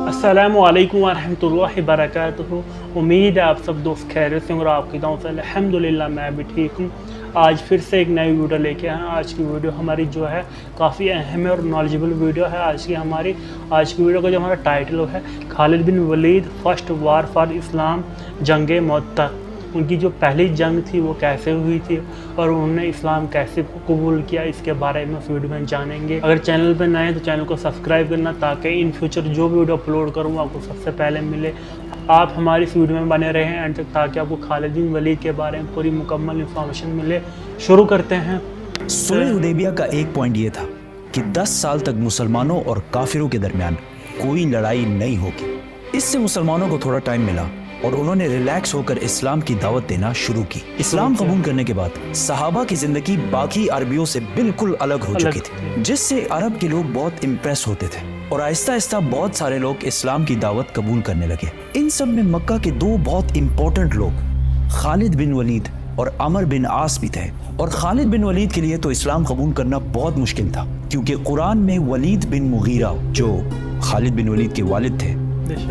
अस्सलामुअलैकुम वरहमतुल्लाहि वबरकातुहू। उम्मीद है आप सब दोस्त खैरियत से और आपकी दुआओं से अल्हम्दुलिल्लाह मैं भी ठीक हूँ। आज फिर से एक नई वीडियो लेके आए हैं। आज की वीडियो हमारी जो है काफ़ी अहम है और नॉलेजेबल वीडियो है। आज की वीडियो का जो हमारा टाइटल है Khalid bin Walid first war for Islam जंग मुअत्ता। उनकी जो पहली जंग थी वो कैसे हुई थी और उन्होंने इस्लाम कैसे कबूल किया, इसके बारे में इस वीडियो में जानेंगे। अगर चैनल पर नए हैं तो चैनल को सब्सक्राइब करना ताकि इन फ्यूचर जो भी वीडियो अपलोड करूँ आपको सबसे पहले मिले। आप हमारी इस वीडियो में बने रहें एंड तक ताकि आपको खालिद बिन वलीद के बारे में पूरी मुकम्मल इंफॉर्मेशन मिले। शुरू करते हैं। सुलह हुदैबिया का एक पॉइंट ये था कि 10 साल तक मुसलमानों और काफिरों के दरमियान कोई लड़ाई नहीं होगी। इससे मुसलमानों को थोड़ा टाइम मिला और उन्होंने रिलैक्स होकर इस्लाम की दावत देना शुरू की। इस्लाम कबूल करने के बाद सहाबा की जिंदगी बाकी अरबियों से बिल्कुल अलग हो चुकी थी, जिससे अरब के लोग बहुत इम्प्रेस होते थे और आहिस्ता आहिस्ता बहुत सारे लोग इस्लाम की दावत कबूल करने लगे। इन सब में मक्का के दो बहुत इंपॉर्टेंट लोग खालिद बिन वलीद और अमर बिन आस भी थे। और खालिद बिन वलीद के लिए तो इस्लाम कबूल करना बहुत मुश्किल था, क्योंकि कुरान में वलीद बिन मुगीरा जो खालिद बिन वलीद के वालिद थे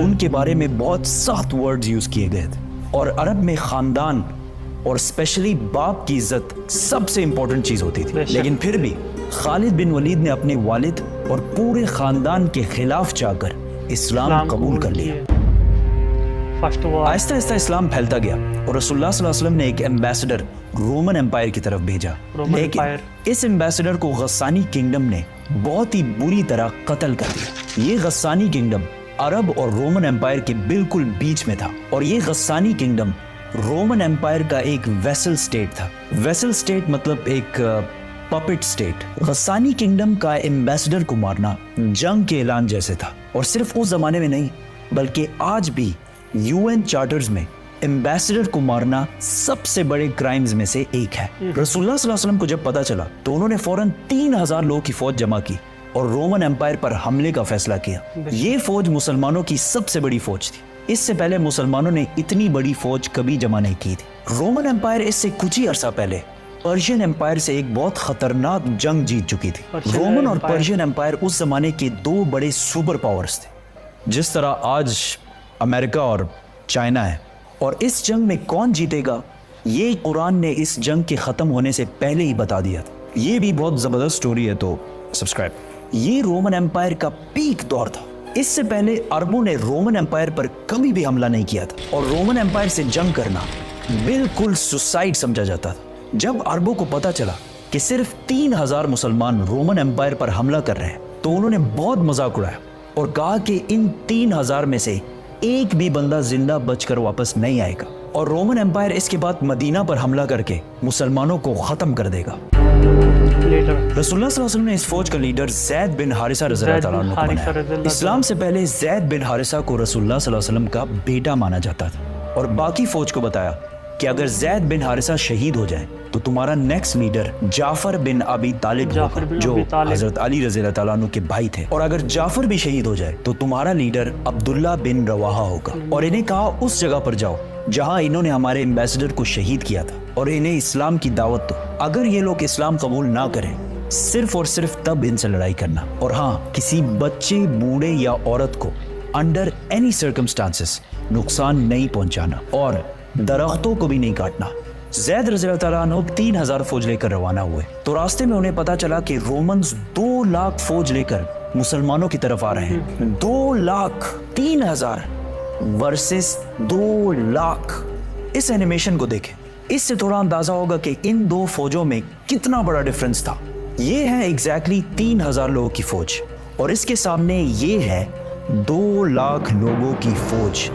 उनके बारे में बहुत सख्त वर्ड्स यूज किए गए थे। और अरब में खानदान और स्पेशली बाप की इज्जत सबसे इंपॉर्टेंट चीज होती थी। लेकिन फिर भी खालिद बिन वलीद ने अपने वालिद और पूरे खानदान के खिलाफ जाकर इस्लाम कबूल कर लिया। आहिस्ता आहिस्ता इस्लाम फैलता गया और रसूलुल्लाह सल्लल्लाहु अलैहि वसल्लम ने एक एम्बेसडर रोमन एम्पायर की तरफ भेजा। लेकिन इस एम्बेसडर को गस्सानी किंगडम ने बहुत ही बुरी तरह कत्ल कर दिया। ये गस्सानी किंगडम अरब और रोमन एम्पायर के बिल्कुल बीच में था और ये गस्सानी किंगडम रोमन एम्पायर का एक वेसल स्टेट था। वेसल स्टेट मतलब एक पपेट स्टेट। गस्सानी किंगडम का एम्बेसडर को मारना जंग के ऐलान जैसे था। और सिर्फ उस जमाने में नहीं बल्कि आज भी यूएन चार्टर्स में एम्बेसडर को मारना सबसे बड़े क्राइम्स में से एक है। रसूलुल्लाह सल्लल्लाहु अलैहि वसल्लम को जब पता चला तो उन्होंने फौरन 3000 लोगों की फौज जमा की और रोमन एम्पायर पर हमले का फैसला किया। ये फौज मुसलमानों की सबसे बड़ी फौज थी। इससे पहले मुसलमानों ने इतनी बड़ी फौज कभी जमा नहीं की थी। रोमन एम्पायर इससे कुछ ही अरसा पहले पर्शियन एम्पायर से एक बहुत खतरनाक जंग जीत चुकी थी। रोमन और पर्शियन एम्पायर उस जमाने के दो बड़े सुपर पावर्स थे, जिस तरह आज अमेरिका और चाइना है। और इस जंग में कौन जीतेगा ये कुरान ने इस जंग के खत्म होने से पहले ही बता दिया था। ये भी बहुत जबरदस्त स्टोरी है, तो सब्सक्राइब। ये रोमन एम्पायर का पीक दौर था। इससे पहले अरबों ने रोमन एम्पायर पर कभी भी हमला नहीं किया था और रोमन एम्पायर से जंग करना बिल्कुल सुसाइड समझा जाता था। जब अरबों को पता चला कि सिर्फ 3000 मुसलमान रोमन एम्पायर पर हमला कर रहे हैं तो उन्होंने बहुत मजाक उड़ाया और कहा कि इन 3000 में से एक भी बंदा जिंदा बचकर वापस नहीं आएगा और रोमन एम्पायर इसके बाद मदीना पर हमला करके मुसलमानों को खत्म कर देगा। रसूलुल्लाह सल्लल्लाहु अलैहि वसल्लम ने इस फौज का लीडर ज़ैद बिन हारिसा रज़ियल्लाहु ताला अन्हु को बनाया। इस्लाम से पहले ज़ैद बिन हारिसा को रसूलुल्लाह सल्लल्लाहु अलैहि वसल्लम का बेटा माना जाता था और बाकी फौज को बताया कि अगर ज़ैद बिन हारिसा शहीद हो जाए तो तुम्हारा नेक्स्ट लीडर जाफर बिन अबी तालिब होगा, जो हजरत अली रज़ियल्लाहु ताला अन्हु के भाई थे। और अगर जाफर भी शहीद हो जाए तो तुम्हारा लीडर अब्दुल्ला बिन रवाहा होगा। और इन्हें कहा उस जगह पर जाओ जहां इन्होंने हमारे एम्बेसडर को शहीद किया था और इन्हें इस्लाम की दावत दो। अगर ये लोग इस्लाम कबूल ना करें सिर्फ और सिर्फ तब इनसे लड़ाई करना। और हाँ, किसी बच्चे, बूढ़े या औरत को अंडर एनी सर्कमस्टांसेस नुकसान नहीं पहुंचाना और दरख्तों को भी नहीं काटना। ज़ैद रज़ियल्लाहु ताला अन्हु 3000 फौज लेकर रवाना हुए तो रास्ते में उन्हें पता चला कि रोमन्स 2 लाख फौज लेकर मुसलमानों की तरफ आ रहे हैं। 2 लाख 3000 वर्सेस 2 लाख। इस एनिमेशन को देखें, इससे थोड़ा अंदाजा होगा कि इन दो फौजों में कितना बड़ा डिफरेंस था। ये है एग्जैक्टली 3000 लोगों की फौज और इसके सामने ये है 2 लाख लोगों की फौज।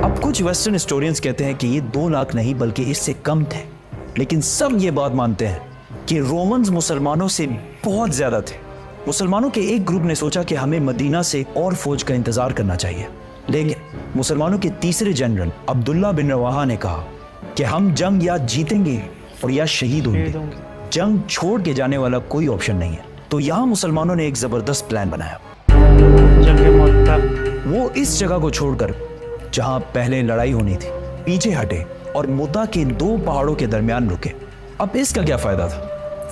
अब कुछ वेस्टर्न हिस्टोरियंस कहते हैं कि ये 2 लाख नहीं बल्कि इससे कम थे, लेकिन सब ये बात मानते हैं कि रोमन्स मुसलमानों से बहुत ज्यादा थे। मुसलमानों के एक ग्रुप ने सोचा कि हमें मदीना से और फौज का इंतजार करना चाहिए, लेकिन मुसलमानों के तीसरे जनरल अब्दुल्ला बिन रवाहा ने कहा कि हम जंग या जीतेंगे और या शहीद होंगे, जंग छोड़ के जाने वाला कोई ऑप्शन नहीं है। तो यहाँ मुसलमानों ने एक जबरदस्त प्लान बनाया। वो इस जगह को छोड़कर जहां पहले लड़ाई होनी थी पीछे हटे और मुद्दा के 2 पहाड़ों के दरमियान रुके अब इसका क्या फायदा था?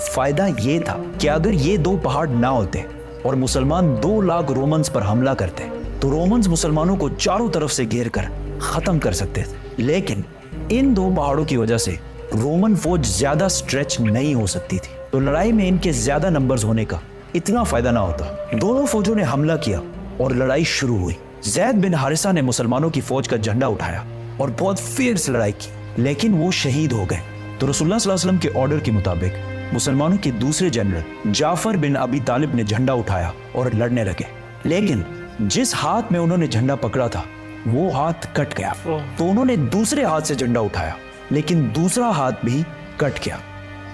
फायदा ये था कि अगर ये दो पहाड़ ना होते और मुसलमान 2 लाख रोमन्स पर हमला करते तो रोमन्स मुसलमानों को चारों तरफ से घेर कर खत्म कर सकते थे। लेकिन इन 2 पहाड़ों की वजह से रोमन फौज ज्यादा स्ट्रेच नहीं हो सकती थी, तो लड़ाई में इनके ज्यादा नंबर्स होने का इतना फायदा ना होता। दोनों फौजों ने हमला किया और लड़ाई शुरू हुई। जैद बिन हारिसा ने मुसलमानों की फौज का झंडा उठाया और बहुत फियर्स लड़ाई की, लेकिन वो शहीद हो गए। तो रसूलुल्लाह सल्लल्लाहु अलैहि वसल्लम के ऑर्डर के मुताबिक मुसलमानों के दूसरे जनरल जाफर बिन अबी तालिब ने झंडा उठाया और लड़ने लगे। लेकिन जिस हाथ में उन्होंने झंडा पकड़ा था वो हाथ कट गया, तो उन्होंने दूसरे हाथ से झंडा उठाया, लेकिन दूसरा हाथ भी कट गया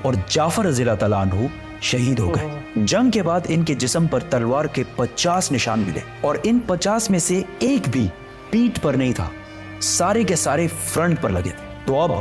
और जाफर रज़ियल्लाहु तआला अन्हु शहीद हो गए। जंग के बाद इनके जिस्म पर तलवार के 50 निशान मिले और इन 50 में से एक भी पीठ पर नहीं था, सारे के सारे फ्रंट पर लगे थे। तो अब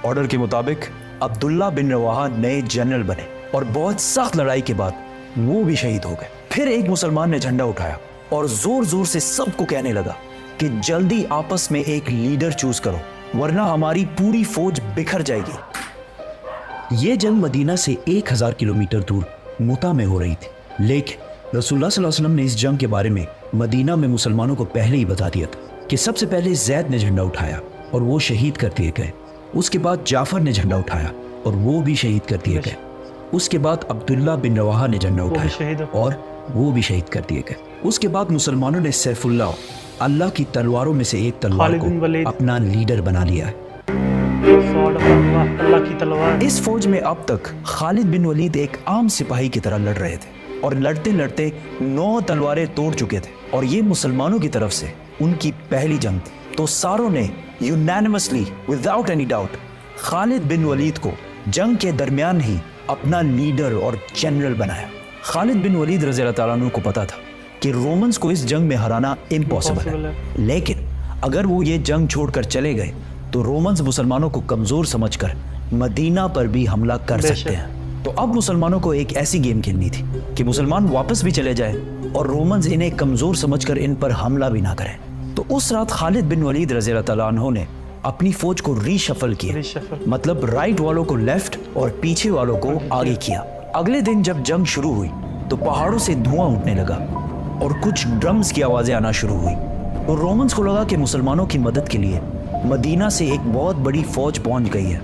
ऑर्डर के मुताबिक अब्दुल्ला बिन रवाहा नए जनरल बने और बहुत सख्त लड़ाई के बाद वो भी शहीद हो गए। फिर एक मुसलमान ने झंडा उठाया और जोर जोर से सबको कहने लगा कि जल्दी आपस में एक लीडर चूज करो, वरना हमारी पूरी फौज बिखर जाएगी। ये जंग मदीना से 1000 किलोमीटर दूर मुता में हो रही थी, लेकिन रसूलुल्लाह सल्लल्लाहु अलैहि वसल्लम ने इस जंग के बारे में मदीना में मुसलमानों को पहले ही बता दिया था कि सबसे पहले जैद ने झंडा उठाया और वो शहीद कर दिए गए। उसके बाद जाफर ने झंडा उठाया और वो भी शहीद कर दिए गए। उसके बाद अब्दुल्ला बिन रवाहा ने झंडा उठाया और वो भी शहीद कर दिए गए। उसके बाद मुसलमानों ने सैफुल्लाह, अल्लाह की तलवारों में से एक तलवार को अपना लीडर बना लिया है। अल्लाह की तलवार। इस फौज में अब तक खालिद बिन वलीद एक आम सिपाही की तरह लड़ रहे थे और लड़ते लड़ते 9 तलवारें तोड़ चुके थे और ये मुसलमानों की तरफ से उनकी पहली जंग थी। तो सारों ने unanimously without any doubt Khalid bin Walid को जंग के दरमियान ही अपना लीडर और जनरल बनाया। खालिद बिन वलीद रज़ियल्लाहु तआला अन्हु को पता था कि रोमन्स को इस जंग में हराना इम्पॉसिबल है, लेकिन अगर वो ये जंग छोड़कर चले गए तो रोमन्स मुसलमानों को कमजोर समझकर मदीना पर भी हमला कर सकते हैं। तो अब मुसलमानों को एक ऐसी गेम खेलनी थी कि मुसलमान वापस भी चले जाए और रोमन्स इन्हें कमजोर समझकर इन पर हमला भी ना करें। तो उस रात खालिद बिन वलीद रज़ियल्लाहु तआला अन्हु ने अपनी फौज को रीशफल किया, मतलब राइट वालों को लेफ्ट और पीछे वालों को आगे किया। अगले दिन जब जंग शुरू हुई तो पहाड़ों से धुआं उठने लगा और कुछ ड्रम्स की आवाजें आना शुरू हुई। तो रोमन्स को लगा कि मुसलमानों की मदद के लिए मदीना से एक बहुत बड़ी फौज पहुंच गई है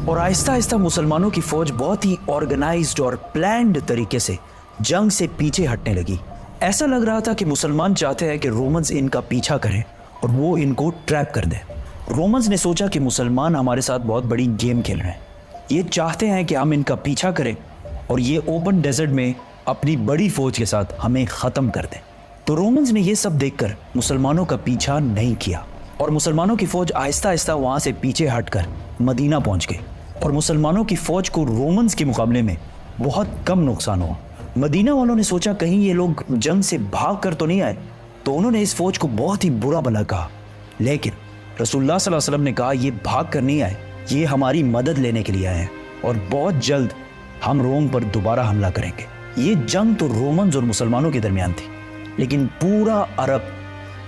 और आहिस्ता आहिस्ता मुसलमानों की फौज बहुत ही ऑर्गेनाइज्ड और प्लान्ड तरीके से जंग से पीछे हटने लगी। ऐसा लग रहा था कि मुसलमान चाहते हैं कि रोमन्स इनका पीछा करें और वो इनको ट्रैप कर दें। रोमन्स ने सोचा कि मुसलमान हमारे साथ बहुत बड़ी गेम खेल रहे हैं, ये चाहते हैं कि हम इनका पीछा करें और ये ओपन डेजर्ट में अपनी बड़ी फौज के साथ हमें ख़त्म कर दें। तो रोमन्स ने ये सब देखकर मुसलमानों का पीछा नहीं किया और मुसलमानों की फौज आहिस्ता आहिस्ता वहाँ से पीछे हटकर मदीना पहुँच गई और मुसलमानों की फौज को रोमन्स के मुकाबले में बहुत कम नुकसान हुआ। मदीना वालों ने सोचा कहीं ये लोग जंग से भाग कर तो नहीं आए, तो उन्होंने इस फौज को बहुत ही बुरा भला कहा। लेकिन रसूलुल्लाह सल्लल्लाहु अलैहि वसल्लम ने कहा ये भाग कर नहीं आए, ये हमारी मदद लेने के लिए आए हैं और बहुत जल्द हम रोम पर दोबारा हमला करेंगे। ये जंग तो रोमन्स और मुसलमानों के दरमियान थी, लेकिन पूरा अरब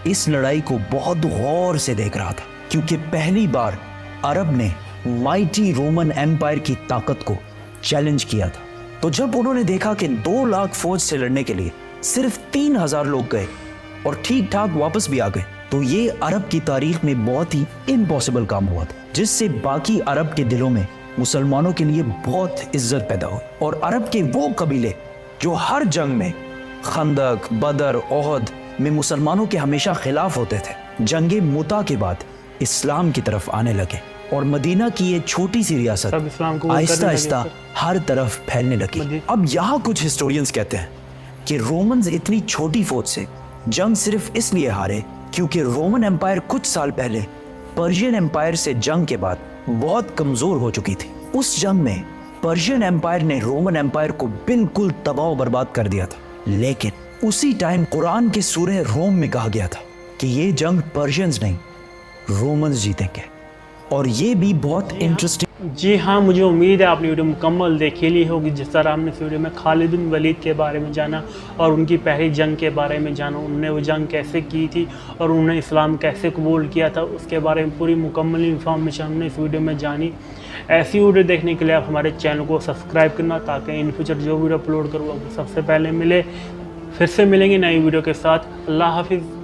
इस लड़ाई को बहुत गौर से देख रहा था, क्योंकि पहली बार अरब ने माइटी रोमन एम्पायर की ताकत को चैलेंज किया था। तो जब उन्होंने देखा कि 2 लाख फौज से लड़ने के लिए सिर्फ 3000 लोग गए और ठीक ठाक वापस भी आ गए, तो ये अरब की तारीख में बहुत ही इम्पॉसिबल काम हुआ था, जिससे बाकी अरब के दिलों में मुसलमानों के लिए बहुत इज्जत पैदा हुई। और अरब के वो कबीले जो हर जंग में खंदक, बदर, ओहद में मुसलमानों के हमेशा खिलाफ होते थे, जंगे मुता के बाद इस्लाम की तरफ आने लगे और मदीना की ये छोटी सी रियासत आहिस्ता आहिस्ता हर तरफ फैलने लगी। अब यहाँ कुछ हिस्टोरियंस कहते हैं कि रोमन्स इतनी छोटी फौज से जंग सिर्फ इसलिए हारे क्योंकि रोमन एम्पायर कुछ साल पहले पर्शियन एम्पायर से जंग के बाद बहुत कमजोर हो चुकी थी। उस जंग में पर्शियन एम्पायर ने रोमन एम्पायर को बिल्कुल तबाह बर्बाद कर दिया था, लेकिन उसी टाइम कुरान के सूरह रोम में कहा गया था कि ये जंग पर्शियंस नहीं रोमन्स जीतेंगे। और ये भी बहुत इंटरेस्टिंग। जी हाँ, मुझे उम्मीद है आपने वीडियो मुकम्मल देखी ली होगी। जिस तरह हमने इस वीडियो में खालिद बिन वलीद के बारे में जाना और उनकी पहली जंग के बारे में जाना, उन्होंने वो जंग कैसे की थी और उन्होंने इस्लाम कैसे कबूल किया था, उसके बारे में पूरी मुकम्मल इंफॉर्मेशन हमने इस वीडियो में जानी। ऐसी वीडियो देखने के लिए आप हमारे चैनल को सब्सक्राइब करना, ताकि इन फ्यूचर जो वीडियो अपलोड करूँ आपको सबसे पहले मिले। फिर से मिलेंगे नई वीडियो के साथ। अल्लाह हाफिज़।